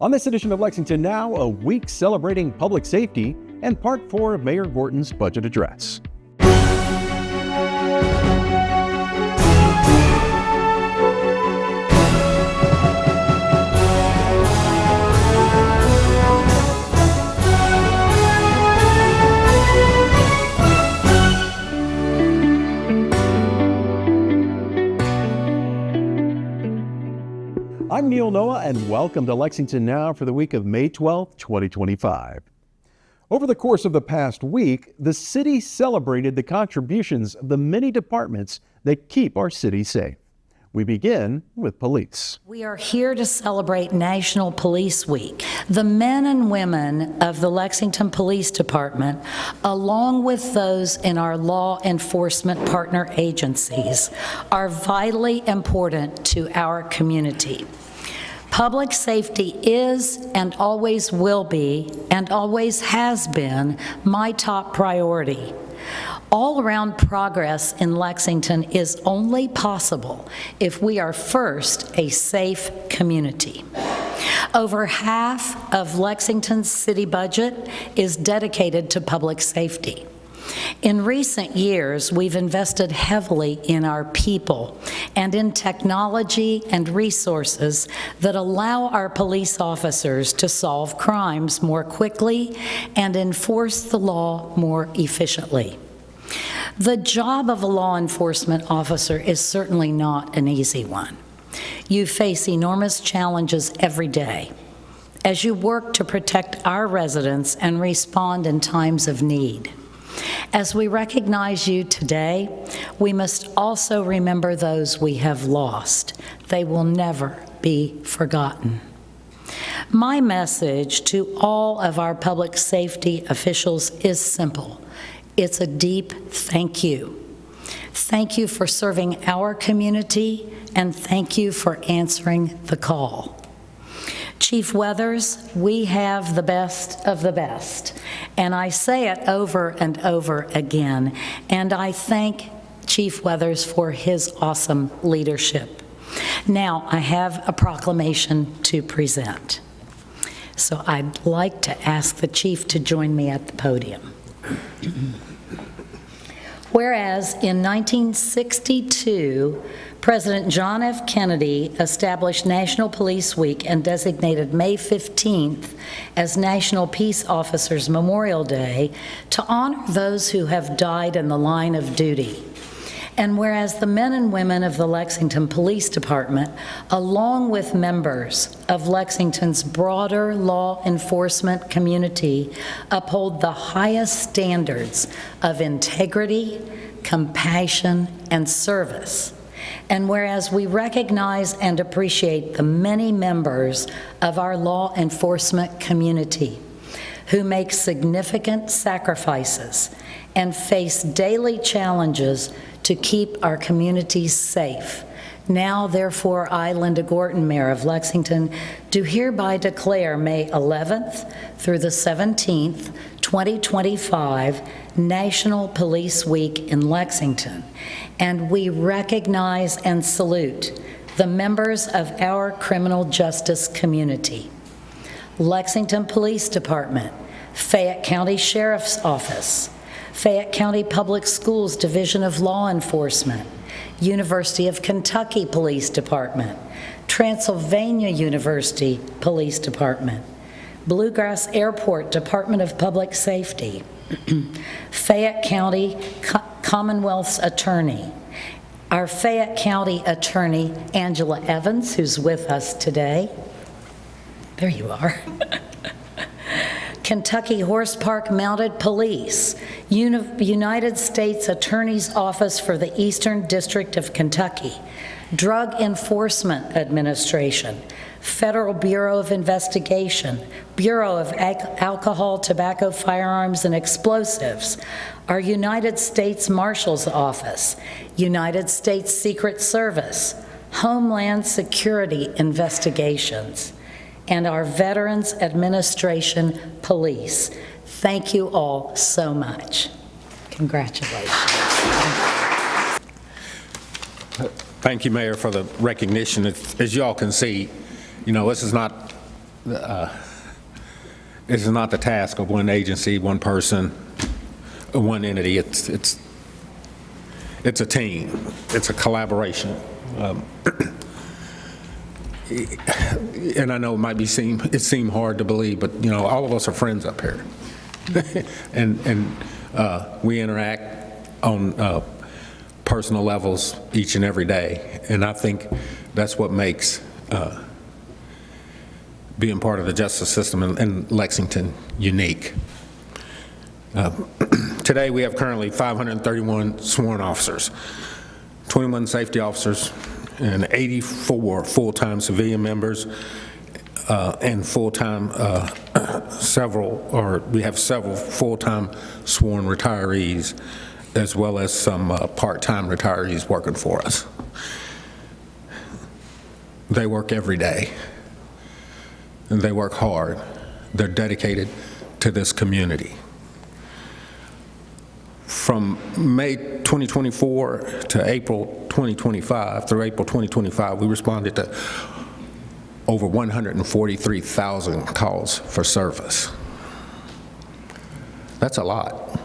On this edition of Lexington Now, a week celebrating public safety and part 4 of Mayor Gorton's budget address. I'm Neil Noah, and welcome to Lexington Now for the week of May 12, 2025. Over the course of the past week, the city celebrated the contributions of the many departments that keep our city safe. We begin with police. We are here to celebrate National Police Week. The men and women of the Lexington Police Department, along with those in our law enforcement partner agencies, are vitally important to our community. Public safety is and always will be and always has been my top priority. All-around progress in Lexington is only possible if we are first a safe community. Over half of Lexington's city budget is dedicated to public safety. In recent years, we've invested heavily in our people and in technology and resources that allow our police officers to solve crimes more quickly and enforce the law more efficiently. The job of a law enforcement officer is certainly not an easy one. You face enormous challenges every day as you work to protect our residents and respond in times of need. As we recognize you today, we must also remember those we have lost. They will never be forgotten. My message to all of our public safety officials is simple. It's a deep thank you. Thank you for serving our community, and thank you for answering the call. Chief Weathers, we have the best of the best, and I say it over and over again, and I thank Chief Weathers for his awesome leadership. Now, I have a proclamation to present, so I'd like to ask the Chief to join me at the podium. Whereas in 1962, President John F. Kennedy established National Police Week and designated May 15th as National Peace Officers Memorial Day to honor those who have died in the line of duty. And whereas the men and women of the Lexington Police Department, along with members of Lexington's broader law enforcement community, uphold the highest standards of integrity, compassion, and service. And whereas we recognize and appreciate the many members of our law enforcement community who make significant sacrifices and face daily challenges to keep our communities safe. Now, therefore, I, Linda Gorton, Mayor of Lexington, do hereby declare May 11th through the 17th, 2025, National Police Week in Lexington. And we recognize and salute the members of our criminal justice community. Lexington Police Department, Fayette County Sheriff's Office, Fayette County Public Schools Division of Law Enforcement, University of Kentucky Police Department, Transylvania University Police Department, Bluegrass Airport Department of Public Safety, Fayette County Commonwealth's Attorney, our Fayette County Attorney, Angela Evans, who's with us today. There you are. Kentucky Horse Park Mounted Police, United States Attorney's Office for the Eastern District of Kentucky, Drug Enforcement Administration, Federal Bureau of Investigation, Bureau of Alcohol, Tobacco, Firearms, and Explosives, our United States Marshal's Office, United States Secret Service, Homeland Security Investigations, and our Veterans Administration Police. Thank you all so much. Congratulations. Thank you, Mayor, for the recognition. As you all can see, this is not It's not the task of one agency, one person, one entity. It's a team. It's a collaboration. And I know it seem hard to believe, but all of us are friends up here, and we interact on personal levels each and every day. And I think that's what makes being part of the justice system in Lexington unique. Today we have currently 531 sworn officers, 21 safety officers, and 84 full-time civilian members, and full-time we have several full-time sworn retirees, as well as some part-time retirees working for us. They work every day, and they work hard. They're dedicated to this community. From May 2024 to April 2025, through April 2025, we responded to over 143,000 calls for service. That's a lot.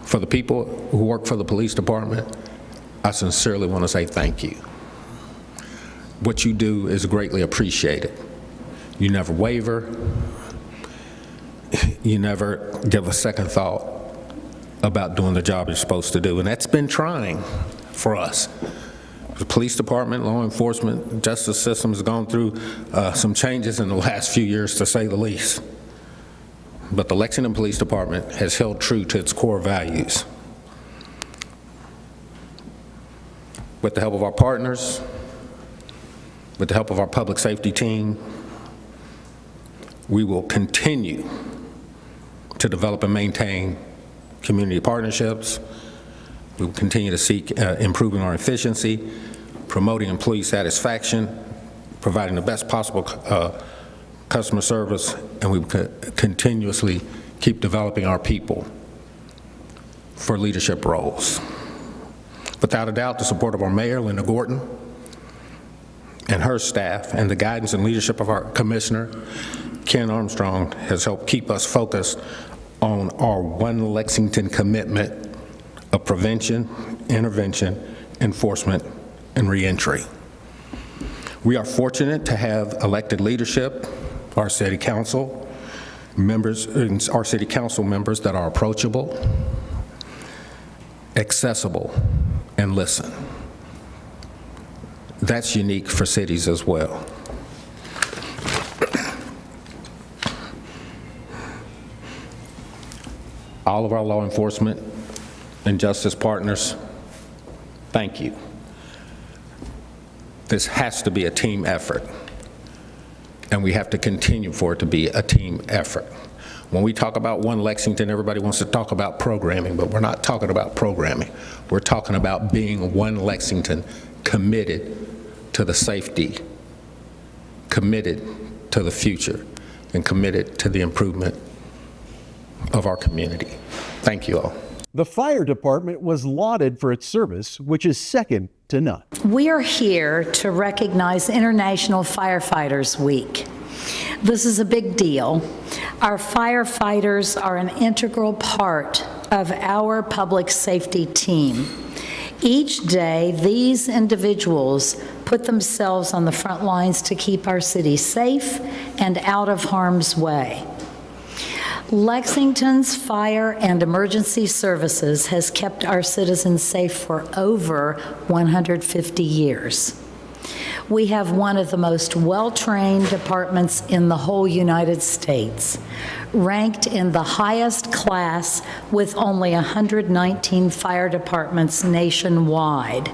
For the people who work for the police department, I sincerely want to say thank you. What you do is greatly appreciated. You never waver. You never give a second thought about doing the job you're supposed to do, and that's been trying for us. The police department, law enforcement, justice system has gone through some changes in the last few years, to say the least. But the Lexington Police Department has held true to its core values. With the help of our partners, with the help of our public safety team, we will continue to develop and maintain community partnerships. We will continue to seek improving our efficiency, promoting employee satisfaction, providing the best possible customer service, and we will continuously keep developing our people for leadership roles. Without a doubt, the support of our mayor, Linda Gorton, and her staff, and the guidance and leadership of our commissioner, Ken Armstrong, has helped keep us focused on our One Lexington commitment of prevention, intervention, enforcement, and reentry. We are fortunate to have elected leadership, our city council members that are approachable, accessible, and listen. That's unique for cities as well. All of our law enforcement and justice partners, thank you. This has to be a team effort, and we have to continue for it to be a team effort. When we talk about One Lexington, everybody wants to talk about programming, but we're not talking about programming. We're talking about being One Lexington, committed to the safety, committed to the future, and committed to the improvement of our community. Thank you all. The fire department was lauded for its service, which is second to none. We are here to recognize International Firefighters Week. This is a big deal. Our firefighters are an integral part of our public safety team. Each day, these individuals put themselves on the front lines to keep our city safe and out of harm's way. Lexington's fire and emergency services has kept our citizens safe for over 150 years. We have one of the most well-trained departments in the whole United States, ranked in the highest class with only 119 fire departments nationwide.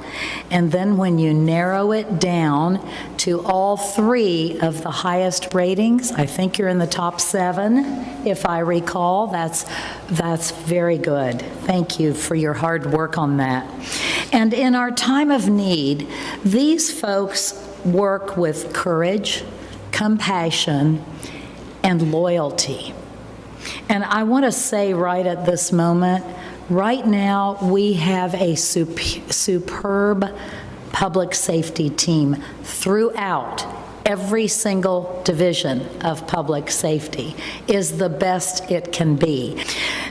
And then when you narrow it down to all three of the highest ratings, I think you're in the top 7, if I recall. That's very good. Thank you for your hard work on that. And in our time of need, these folks work with courage, compassion, and loyalty. And I want to say right at this moment, right now we have a superb public safety team throughout every single division of public safety is the best it can be.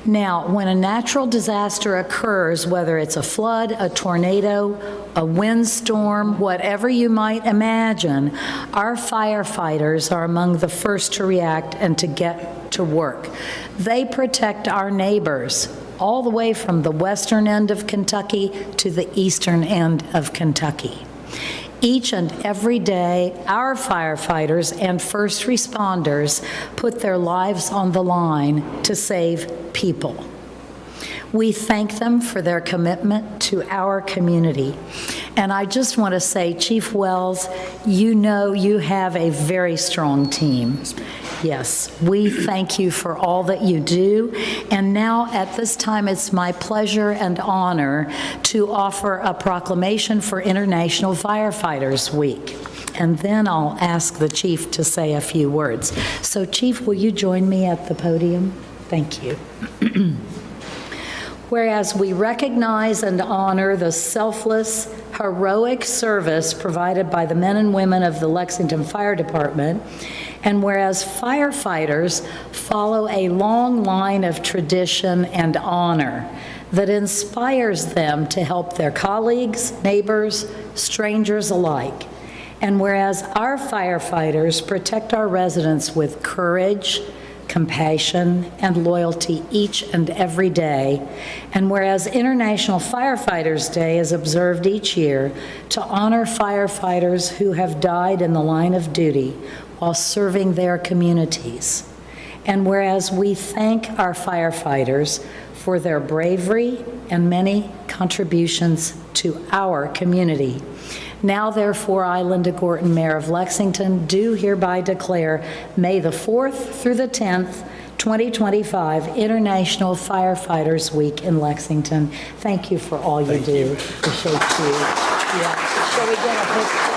Now, when a natural disaster occurs, whether it's a flood, a tornado, a windstorm, whatever you might imagine, our firefighters are among the first to react and to get to work. They protect our neighbors all the way from the western end of Kentucky to the eastern end of Kentucky. Each and every day, our firefighters and first responders put their lives on the line to save people. We thank them for their commitment to our community. And I just want to say, Chief Wells, you know you have a very strong team. Yes, we thank you for all that you do. And now at this time, it's my pleasure and honor to offer a proclamation for International Firefighters Week. And then I'll ask the chief to say a few words. So Chief, will you join me at the podium? Thank you. Whereas we recognize and honor the selfless, heroic service provided by the men and women of the Lexington Fire Department, and whereas firefighters follow a long line of tradition and honor that inspires them to help their colleagues, neighbors, strangers alike, and whereas our firefighters protect our residents with courage, compassion, and loyalty each and every day. And whereas International Firefighters Day is observed each year to honor firefighters who have died in the line of duty while serving their communities. And whereas we thank our firefighters for their bravery and many contributions to our community. Now, therefore, I, Linda Gorton, Mayor of Lexington, do hereby declare May the 4th through the 10th, 2025, International Firefighters Week in Lexington. Thank you for all you do. Appreciate you. Yeah. Shall we get a picture?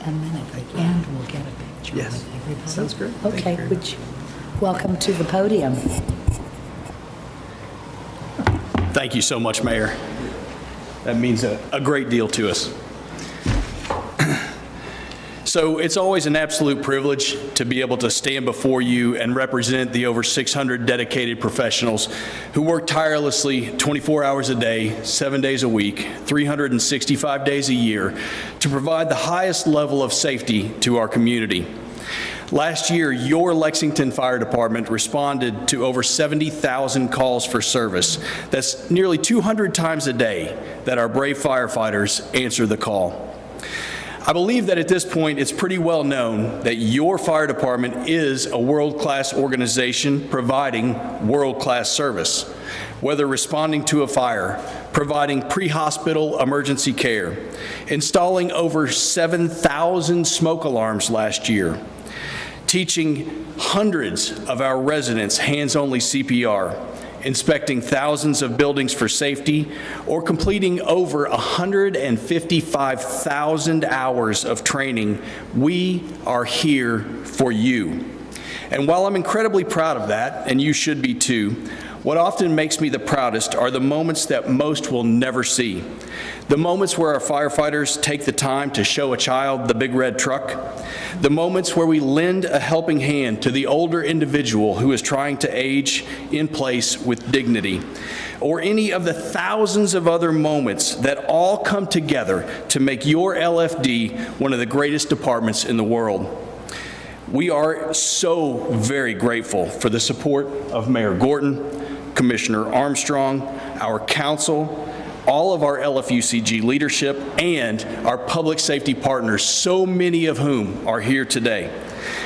And then at the end, we'll get a picture Yes. with everybody. Sounds great. Okay, would you welcome to the podium. Thank you so much, Mayor. That means a great deal to us. So it's always an absolute privilege to be able to stand before you and represent the over 600 dedicated professionals who work tirelessly 24 hours a day, 7 days a week, 365 days a year to provide the highest level of safety to our community. Last year, your Lexington Fire Department responded to over 70,000 calls for service. That's nearly 200 times a day that our brave firefighters answer the call. I believe that at this point, it's pretty well known that your fire department is a world-class organization providing world-class service. Whether responding to a fire, providing pre-hospital emergency care, installing over 7,000 smoke alarms last year, teaching hundreds of our residents hands-only CPR, inspecting thousands of buildings for safety, or completing over 155,000 hours of training, we are here for you. And while I'm incredibly proud of that, and you should be too, what often makes me the proudest are the moments that most will never see. The moments where our firefighters take the time to show a child the big red truck. The moments where we lend a helping hand to the older individual who is trying to age in place with dignity. Or any of the thousands of other moments that all come together to make your LFD one of the greatest departments in the world. We are so very grateful for the support of Mayor Gorton, Commissioner Armstrong, our council, all of our LFUCG leadership, and our public safety partners, so many of whom are here today.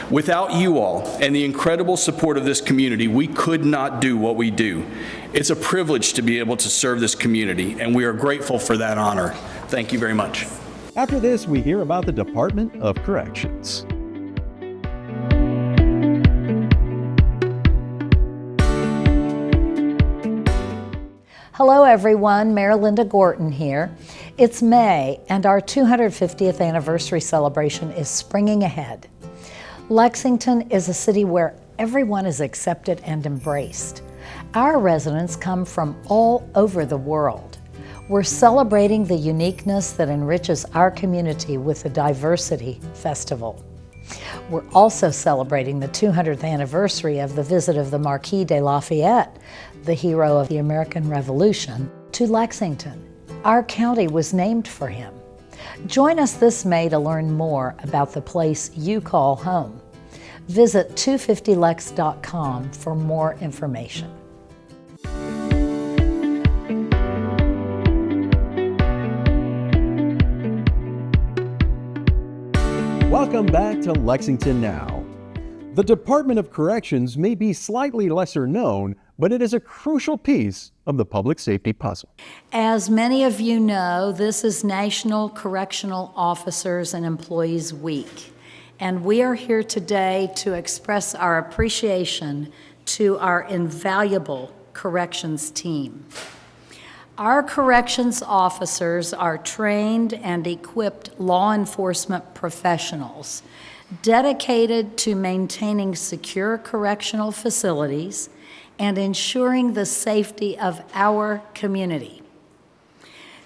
Without you all and the incredible support of this community, we could not do what we do. It's a privilege to be able to serve this community, and we are grateful for that honor. Thank you very much. After this, we hear about the Department of Corrections. Hello, everyone. Mayor Linda Gorton here. It's May, and our 250th anniversary celebration is springing ahead. Lexington is a city where everyone is accepted and embraced. Our residents come from all over the world. We're celebrating the uniqueness that enriches our community with the Diversity Festival. We're also celebrating the 200th anniversary of the visit of the Marquis de Lafayette, the hero of the American Revolution, to Lexington. Our county was named for him. Join us this May to learn more about the place you call home. Visit 250lex.com for more information. Welcome back to Lexington Now. The Department of Corrections may be slightly lesser known, but it is a crucial piece of the public safety puzzle. As many of you know, this is National Correctional Officers and Employees Week, and we are here today to express our appreciation to our invaluable corrections team. Our corrections officers are trained and equipped law enforcement professionals dedicated to maintaining secure correctional facilities and ensuring the safety of our community.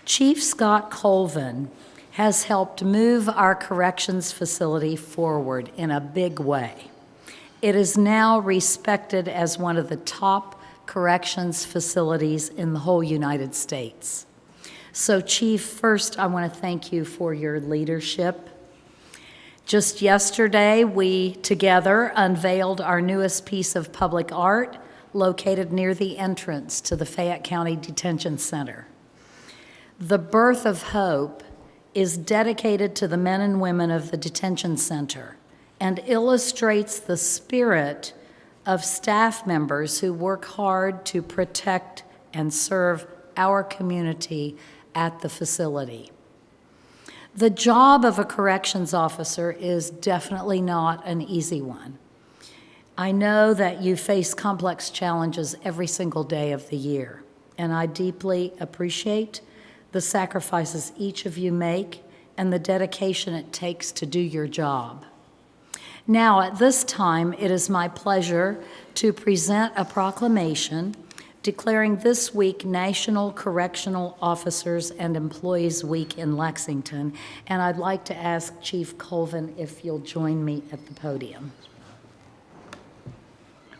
Chief Scott Colvin has helped move our corrections facility forward in a big way. It is now respected as one of the top corrections facilities in the whole United States. So, Chief, first I want to thank you for your leadership. Just yesterday, we together unveiled our newest piece of public art located near the entrance to the Fayette County Detention Center. The Birth of Hope is dedicated to the men and women of the detention center and illustrates the spirit of staff members who work hard to protect and serve our community at the facility. The job of a corrections officer is definitely not an easy one. I know that you face complex challenges every single day of the year, and I deeply appreciate the sacrifices each of you make and the dedication it takes to do your job. Now, at this time, it is my pleasure to present a proclamation declaring this week National Correctional Officers and Employees Week in Lexington, and I'd like to ask Chief Colvin if you'll join me at the podium.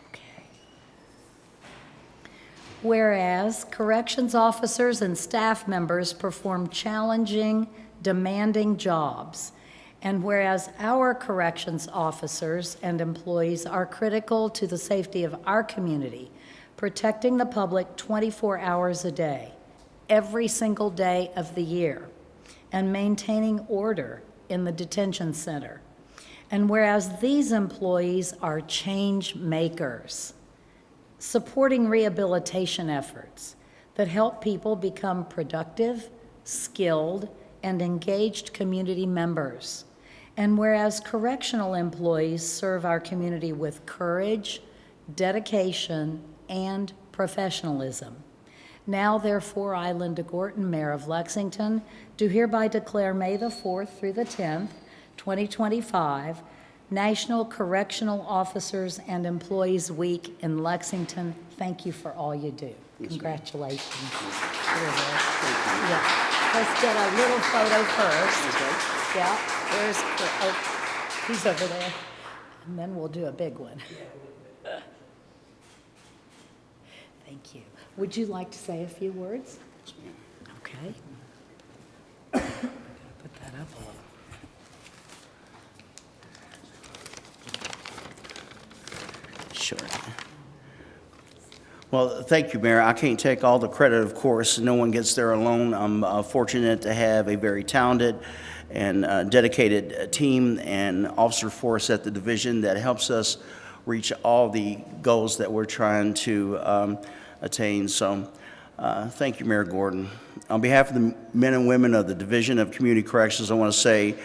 Okay. Whereas corrections officers and staff members perform challenging, demanding jobs, and whereas our corrections officers and employees are critical to the safety of our community, protecting the public 24 hours a day, every single day of the year, and maintaining order in the detention center. And whereas these employees are change makers, supporting rehabilitation efforts that help people become productive, skilled, and engaged community members. And whereas correctional employees serve our community with courage, dedication, and professionalism. Now, therefore, I, Linda Gorton, Mayor of Lexington, do hereby declare May the 4th through the 10th, 2025, National Correctional Officers and Employees Week in Lexington. Thank you for all you do. Yes, congratulations. Yeah. Let's get a little photo first. Okay. Yeah, there's, oh, he's over there. And then we'll do a big one. Thank you. Would you like to say a few words? Okay. Put that up a little. Sure. Well, thank you, Mayor. I can't take all the credit, of course. No one gets there alone. I'm fortunate to have a very talented and dedicated team and officer force at the division that helps us reach all the goals that we're trying to attain. So thank you, Mayor Gorton. On behalf of the men and women of the Division of Community Corrections, I want to say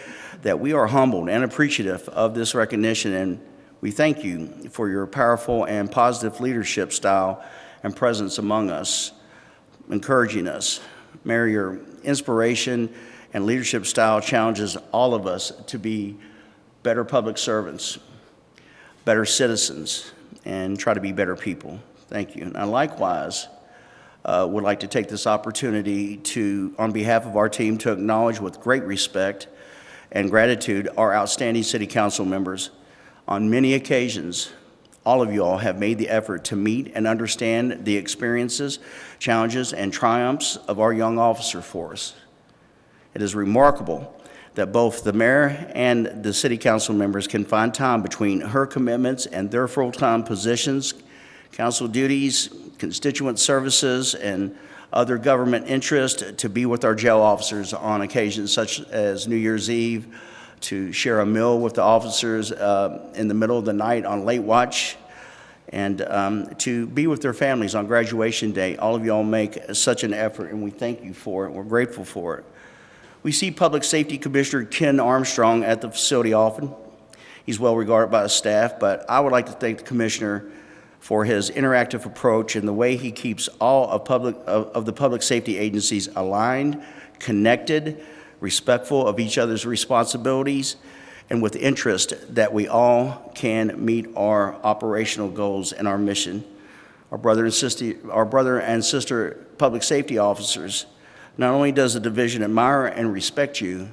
that we are humbled and appreciative of this recognition, and we thank you for your powerful and positive leadership style and presence among us, encouraging us. Mayor, your inspiration and leadership style challenges all of us to be better public servants. better citizens and try to be better people. Thank you. And I likewise would like to take this opportunity to, on behalf of our team, to acknowledge with great respect and gratitude our outstanding city council members. On many occasions, all of you all have made the effort to meet and understand the experiences, challenges, and triumphs of our young officer force. It is remarkable that both the mayor and the city council members can find time between her commitments and their full-time positions, council duties, constituent services, and other government interest to be with our jail officers on occasions such as New Year's Eve, to share a meal with the officers in the middle of the night on late watch, and to be with their families on graduation day. All of y'all make such an effort, and we thank you for it. We're grateful for it. We see Public Safety Commissioner Ken Armstrong at the facility often. He's well regarded by the staff, but I would like to thank the Commissioner for his interactive approach and the way he keeps all of the public safety agencies aligned, connected, respectful of each other's responsibilities, and with interest that we all can meet our operational goals and our mission. Our brother and sister public safety officers, not only does the division admire and respect you,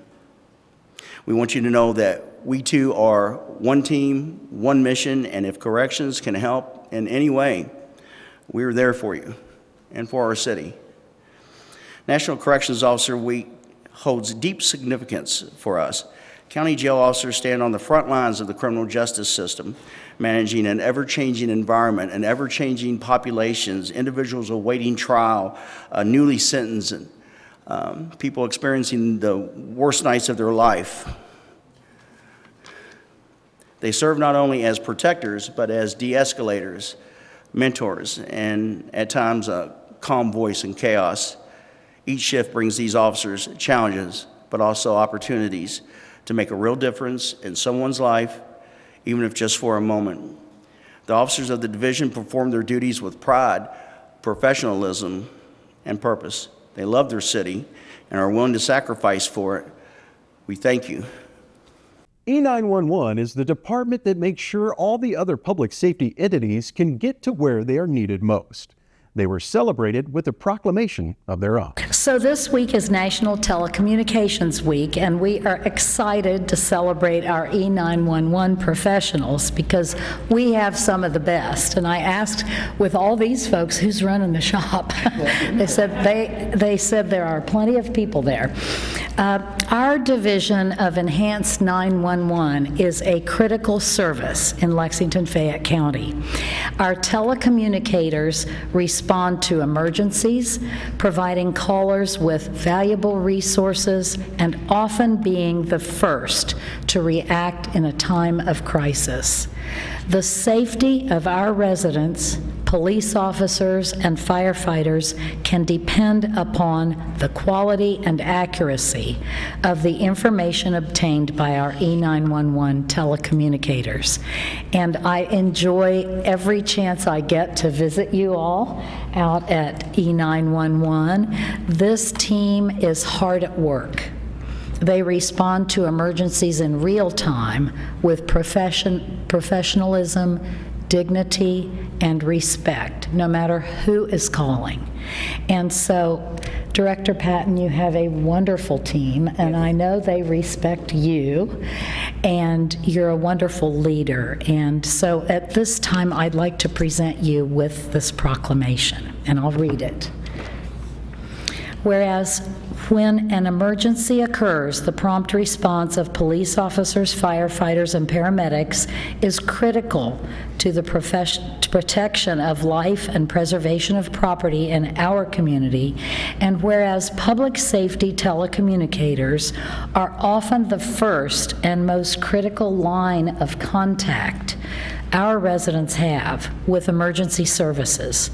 we want you to know that we too are one team, one mission, and if corrections can help in any way, we're there for you and for our city. National Corrections Officer Week holds deep significance for us. County jail officers stand on the front lines of the criminal justice system, managing an ever-changing environment and ever-changing populations, individuals awaiting trial, newly sentenced, people experiencing the worst nights of their life. They serve not only as protectors, but as de-escalators, mentors, and at times a calm voice in chaos. Each shift brings these officers challenges, but also opportunities to make a real difference in someone's life, even if just for a moment. The officers of the division perform their duties with pride, professionalism, and purpose. They love their city and are willing to sacrifice for it. We thank you. E911 is the department that makes sure all the other public safety entities can get to where they are needed most. They were celebrated with a proclamation of their own. So this week is National Telecommunications Week, and we are excited to celebrate our E911 professionals because we have some of the best. And I asked with all these folks, who's running the shop? They said there are plenty of people there. Our division of Enhanced 911 is a critical service in Lexington-Fayette County. Our telecommunicators respond to emergencies, providing callers with valuable resources and often being the first to react in a time of crisis. The safety of our residents, police officers, and firefighters can depend upon the quality and accuracy of the information obtained by our E911 telecommunicators. And I enjoy every chance I get to visit you all out at E911. This team is hard at work. They respond to emergencies in real time with professionalism, dignity, and respect, no matter who is calling. And so, Director Patton, you have a wonderful team, and I know they respect you, and you're a wonderful leader. And so at this time, I'd like to present you with this proclamation, and I'll read it. Whereas when an emergency occurs, the prompt response of police officers, firefighters, and paramedics is critical to the protection of life and preservation of property in our community. And whereas public safety telecommunicators are often the first and most critical line of contact our residents have with emergency services.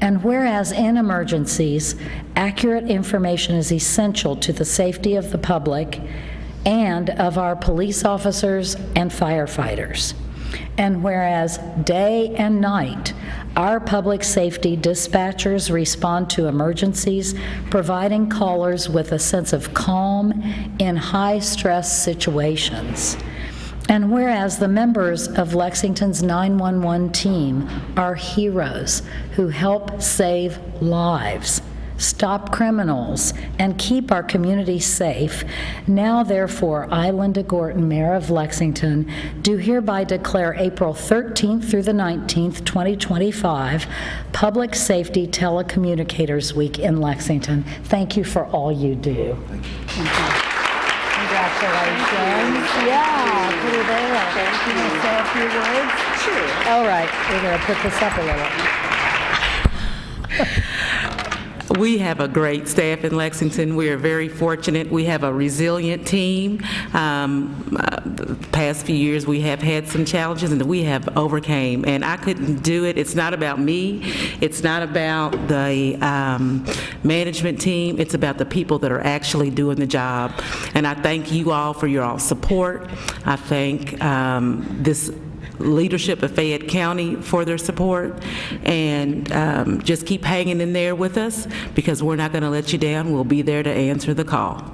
And whereas in emergencies, accurate information is essential to the safety of the public and of our police officers and firefighters. And whereas day and night, our public safety dispatchers respond to emergencies, providing callers with a sense of calm in high-stress situations. And whereas the members of Lexington's 911 team are heroes who help save lives, stop criminals, and keep our community safe, now therefore I, Linda Gorton, Mayor of Lexington, do hereby declare April 13th through the 19th, 2025, Public Safety Telecommunicators Week in Lexington. Thank you for all you do. Thank you. Congratulations. Yeah, put her there. Thank you. Want to say a few words? Sure. All right, we're going to put this up a little. We have a great staff in Lexington. We are very fortunate. We have a resilient team. The past few years we have had some challenges and we have overcame, and I couldn't do it. It's not about me. It's not about the management team. It's about the people that are actually doing the job. And I thank you all for your all support. I thank this leadership of Fayette County for their support, and just keep hanging in there with us because we're not going to let you down. We'll be there to answer the call.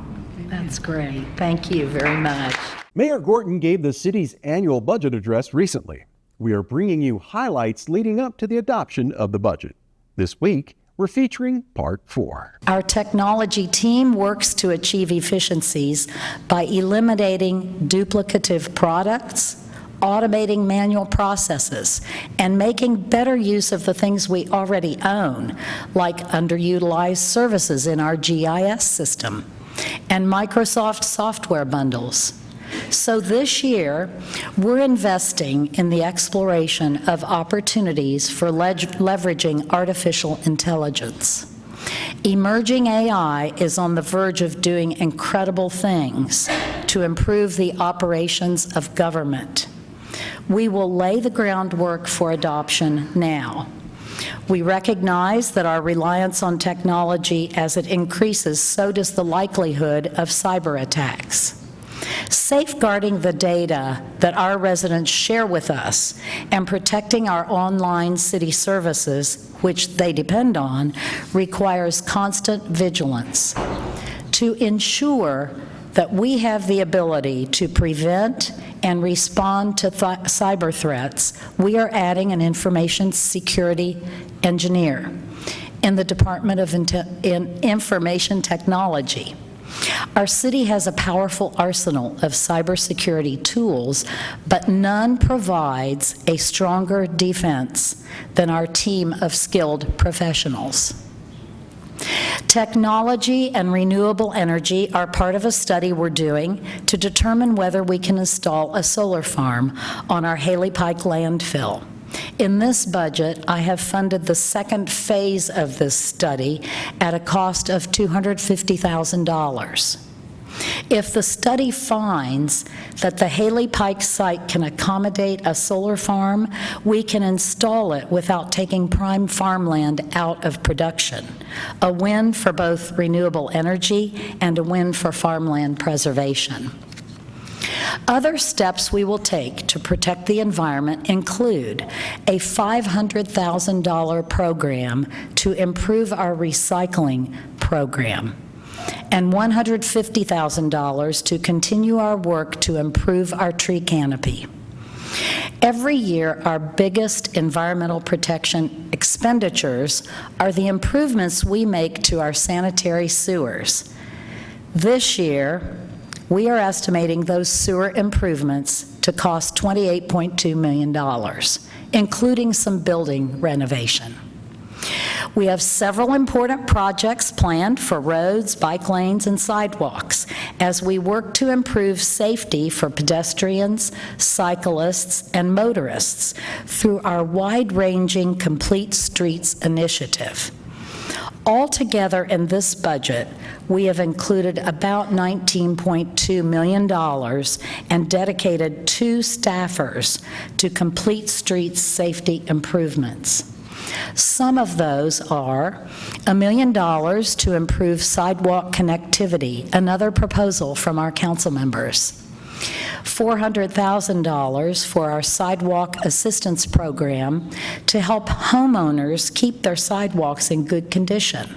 That's great. Thank you very much. Mayor Gorton gave the city's annual budget address recently. We are bringing you highlights leading up to the adoption of the budget. This week, we're featuring Part 4. Our technology team works to achieve efficiencies by eliminating duplicative products, automating manual processes, and making better use of the things we already own, like underutilized services in our GIS system and Microsoft software bundles. So this year, we're investing in the exploration of opportunities for leveraging artificial intelligence. Emerging AI is on the verge of doing incredible things to improve the operations of government. We will lay the groundwork for adoption now. We recognize that our reliance on technology as it increases, so does the likelihood of cyber attacks. Safeguarding the data that our residents share with us and protecting our online city services, which they depend on, requires constant vigilance. To ensure that we have the ability to prevent and respond to cyber threats, we are adding an information security engineer in the Department of Information Technology. Our city has a powerful arsenal of cybersecurity tools, but none provides a stronger defense than our team of skilled professionals. Technology and renewable energy are part of a study we're doing to determine whether we can install a solar farm on our Haley Pike landfill. In this budget, I have funded the second phase of this study at a cost of $250,000. If the study finds that the Haley Pike site can accommodate a solar farm, we can install it without taking prime farmland out of production. A win for both renewable energy and a win for farmland preservation. Other steps we will take to protect the environment include a $500,000 program to improve our recycling program, and $150,000 to continue our work to improve our tree canopy. Every year, our biggest environmental protection expenditures are the improvements we make to our sanitary sewers. This year, we are estimating those sewer improvements to cost $28.2 million, including some building renovation. We have several important projects planned for roads, bike lanes, and sidewalks as we work to improve safety for pedestrians, cyclists, and motorists through our wide-ranging Complete Streets initiative. Altogether in this budget, we have included about $19.2 million and dedicated 2 staffers to Complete Streets safety improvements. Some of those are $1 million to improve sidewalk connectivity, another proposal from our council members. $400,000 for our sidewalk assistance program to help homeowners keep their sidewalks in good condition.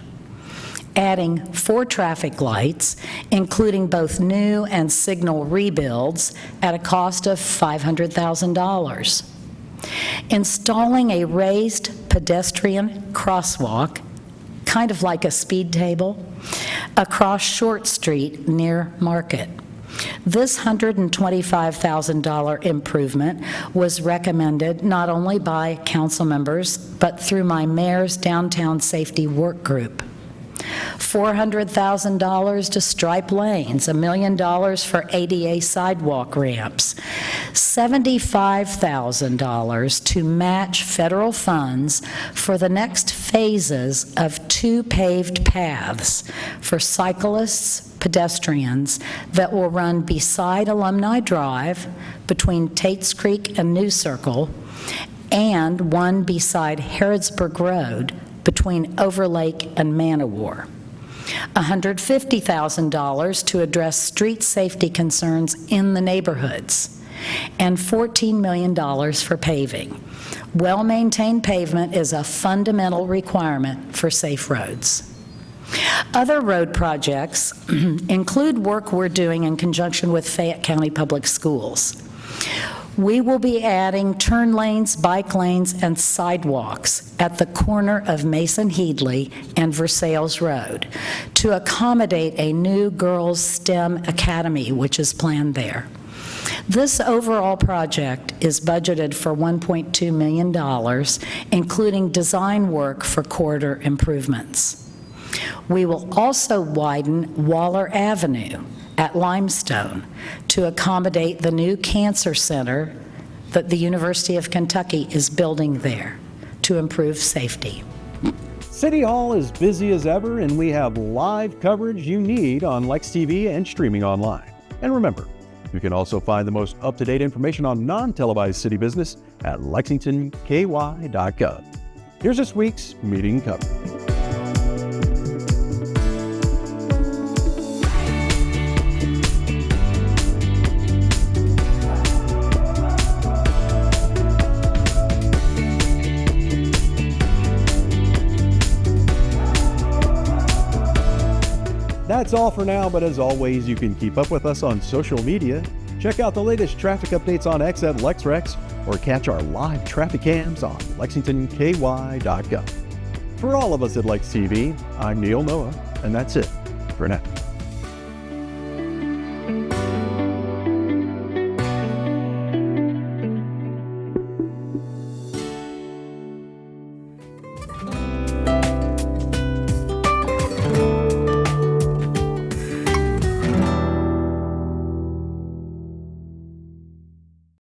adding 4 traffic lights, including both new and signal rebuilds, at a cost of $500,000. Installing a raised pedestrian crosswalk, kind of like a speed table, across Short Street near Market. This $125,000 improvement was recommended not only by council members, but through my mayor's downtown safety work group. $400,000 to stripe lanes, $1 million for ADA sidewalk ramps, $75,000 to match federal funds for the next phases of 2 paved paths for cyclists, pedestrians that will run beside Alumni Drive between Tates Creek and New Circle, and one beside Harrodsburg Road between Overlake and Manowar. $150,000 to address street safety concerns in the neighborhoods, and $14 million for paving. Well-maintained pavement is a fundamental requirement for safe roads. Other road projects include work we're doing in conjunction with Fayette County Public Schools. We will be adding turn lanes, bike lanes, and sidewalks at the corner of Mason Headley and Versailles Road to accommodate a new girls' STEM academy, which is planned there. This overall project is budgeted for $1.2 million, including design work for corridor improvements. We will also widen Waller Avenue at Limestone to accommodate the new cancer center that the University of Kentucky is building there to improve safety. City Hall is busy as ever, and we have live coverage you need on Lex TV and streaming online. And remember, you can also find the most up-to-date information on non-televised city business at lexingtonky.gov. Here's this week's meeting coverage. That's all for now, but as always, you can keep up with us on social media. Check out the latest traffic updates on X at LexRex, or catch our live traffic cams on lexingtonky.gov. For all of us at Lex TV, I'm Neil Noah, and that's it for now.